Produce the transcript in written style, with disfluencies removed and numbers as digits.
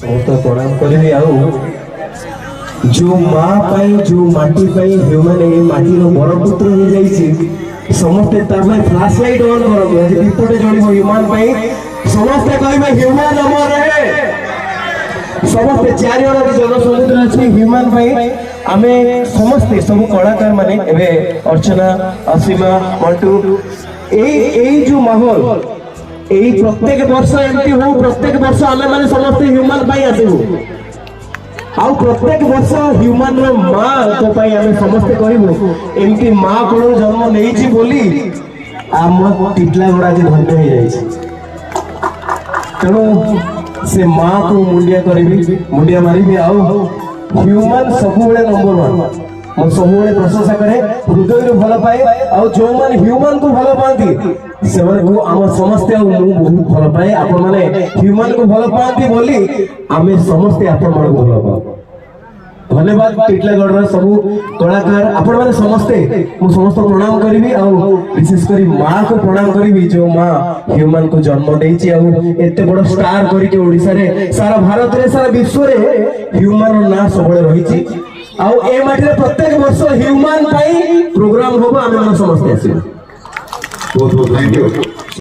समस्त प्रणाम करी आउ जो माँ पाई जो माटी पाई ह्यूमन ए माटी रो बड़ पुत्र हो जाई समस्ते तार फ्लैश लाइट ऑन करो आज रिपोर्ट जणिबो ह्यूमन पाई समस्ते कहबे ह्यूमन अमर है समस्ते चारिजण जनसमुद्र अच्छी ह्यूमन पाई आमे समस्ते सब कलाकार माने एबे अर्चना असीमा मंटू ए जो माहौल ए प्रत्येक वर्ष एमती हो प्रत्येक वर्ष आमे माने समस्ते ह्यूमन पाई आसबो आउ प्रत्येक वर्ष ह्यूमन रो मां को पाई आमे समस्ते कहबो एमती मां को जन्म नेइछि बोली आम टिटलागड़ा जे धन्य हो जाइछि तेणु से माँ को मुंडिया मारी आउ ह्यूमन सब नंबर 1 मो सब प्रशंसा करे हृदय भल पाए आउ जो माने ह्यूमन को भल पाती से को आम समस्ते बहुत भल पाए आपण माने ह्यूमन को भल पाती बोली आमे समस्ते आपण मन भल पाऊ धन्यवाद टिटलागढ़ सब कलाकार आपण माने समस्ते मु समस्त प्रणाम करी आउ विशेष करी माँ को प्रणाम करी जो माँ ह्यूमन को जन्म देइछि आउ एते बड़ स्टार करी के ओडिसा रे सारा भारत रे सारा विश्व रे ह्यूमन ना सबले रहिछि आउ ए माटी रे प्रत्येक वर्ष ह्यूमन पाई प्रोग्राम होबो आमे समस्ते आसी बहुत बहुत थैंक यू।